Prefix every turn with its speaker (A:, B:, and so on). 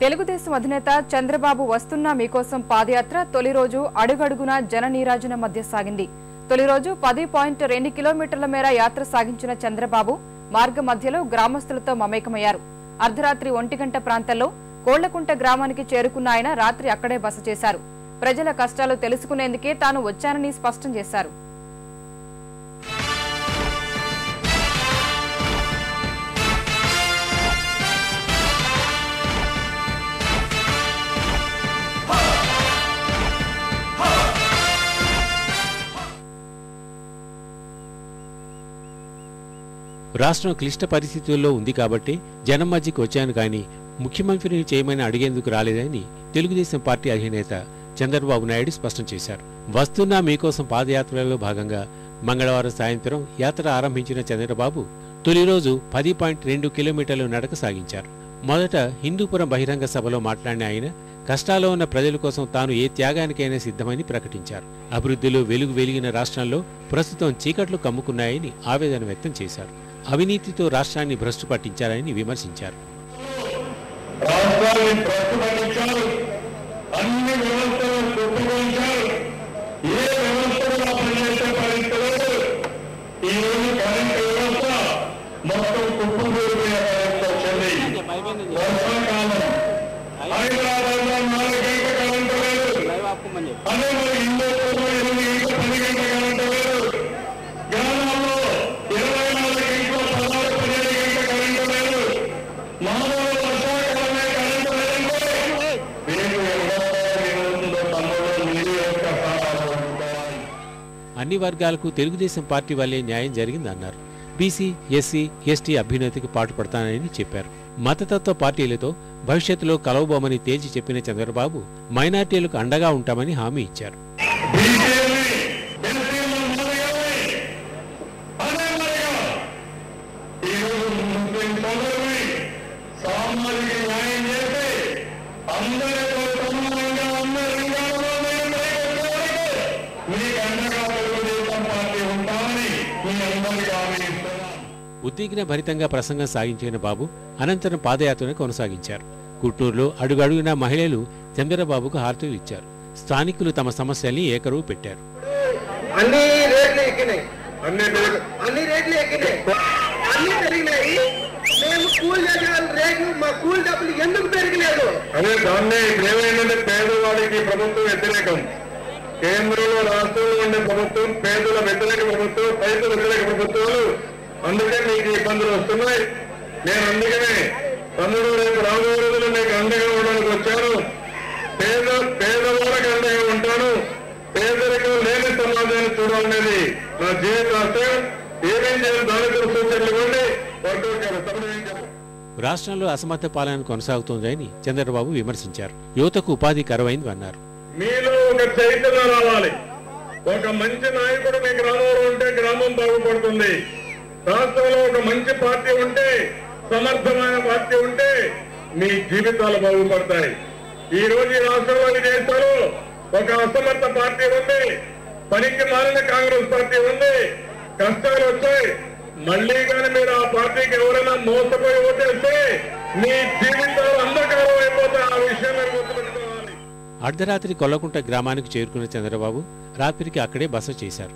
A: తెలుగుదేశం అధినేత చంద్రబాబు వస్తున్న మీకోసం పాదయాత్ర తొలి రోజు అడుగడుగునా జననీరాజన మధ్య సాగింది. తొలి రోజు 10.2 కిలోమీటర్ల మేర యాత్ర సాగించిన చంద్రబాబు మార్గ మధ్యలో గ్రామస్తులతో మమేకమయ్యారు. అర్ధరాత్రి 1 గంట ప్రాంతంలో కోళ్లకుంట గ్రామానికి చేరుకున్న ఆయన రాత్రి అక్కడే బస చేశారు. ప్రజల కష్టాలు తెలుసుకునేందుకే తాను వచ్చానని స్పష్టం చేశారు.
B: రాష్ట్రం క్లిష్ట పరిస్థితుల్లో ఉంది కాబట్టి జనం మధ్యకి వచ్చాను కానీ ముఖ్యమంత్రిని చేయమని అడిగేందుకు రాలేదని తెలుగుదేశం పార్టీ అధినేత చంద్రబాబు నాయుడు స్పష్టం చేశారు. వస్తున్న మీకోసం పాదయాత్రలో భాగంగా మంగళవారం సాయంత్రం యాత్ర ఆరంభించిన చంద్రబాబు తొలి రోజు 10.2 కిలోమీటర్లు నడక సాగించారు. మొదట హిందూపురం బహిరంగ సభలో మాట్లాడిన ఆయన కష్టాల్లో ఉన్న ప్రజల కోసం తాను ఏ త్యాగానికైనా సిద్ధమని ప్రకటించారు. అభివృద్ధిలో వెలిగిన రాష్ట్రంలో ప్రస్తుతం చీకట్లు కమ్ముకున్నాయని ఆవేదన వ్యక్తం చేశారు. అవినీతితో రాష్ట్రాన్ని భ్రష్టు పట్టించారని విమర్శించారు. అన్ని వర్గాలకు తెలుగుదేశం పార్టీ వల్లే న్యాయం జరిగిందన్నారు. బీసీ, ఎస్సీ, ఎస్టీ అభ్యున్నతికి పాటుపడతానని చెప్పారు. మతతత్వ పార్టీలతో భవిష్యత్తులో కలవబోమని తేల్చి చెప్పిన చంద్రబాబు మైనార్టీలకు అండగా ఉంటామని హామీ ఇచ్చారు. ఉద్విగ్న భరితంగా ప్రసంగం సాగించిన బాబు అనంతరం పాదయాత్రను కొనసాగించారు. గుంటూరులో అడుగడుగునా మహిళలు చంద్రబాబుకు హారతులు ఇచ్చారు. స్థానికులు తమ సమస్యల్ని ఏకరువు పెట్టారు.
C: పేదవాడికి ప్రభుత్వం వ్యతిరేకం, కేంద్రంలో రాష్ట్రంలో ఉండే ప్రభుత్వం పేదల వ్యతిరేక ప్రభుత్వం, రైతుల వ్యతిరేక ప్రభుత్వాలు, అందుకే మీకు ఇబ్బందులు వస్తున్నాయి. నేను అందుకనే తమ్ముడు రేపు రాబోయే రోజులు మీకు అండగా ఉండడానికి వచ్చాను. పేదవాళ్ళకి అండగా ఉంటాను. పేదరికం లేని సమాజాన్ని చూడాలనేది నా జీవిత ఆశయం. ఏమేం చేయాలి దానికి సూచనలు ఇవ్వండి.
B: రాష్ట్రంలో అసమర్థ పాలన కొనసాగుతోందని చంద్రబాబు విమర్శించారు. యువతకు ఉపాధి కరువైంది అన్నారు.
C: మీలో ఒక చైతన్యం రావాలి. ఒక మంచి నాయకుడు మీ గ్రామంలో ఉంటే గ్రామం బాగుపడుతుంది. రాష్ట్రంలో ఒక మంచి పార్టీ ఉంటే, సమర్థమైన పార్టీ ఉంటే మీ జీవితాలు బాగుపడతాయి. ఈ రోజు ఈ రాష్ట్రంలో దేశంలో ఒక అసమర్థ పార్టీ ఉంది, పనికి మారిన కాంగ్రెస్ పార్టీ ఉంది. కష్టాలు వచ్చాయి. మళ్లీ కానీ మీరు ఆ పార్టీకి ఎవరైనా మోసపోయి ఓటేస్తే మీ జీవితాలు అంధకారం అయిపోతాయి. ఆ విషయం మీరు గుర్తుపెట్టుకోవాలి.
B: అర్ధరాత్రి కొల్లకుంట గ్రామానికి చేరుకున్న చంద్రబాబు రాత్రికి అక్కడే బస చేశారు.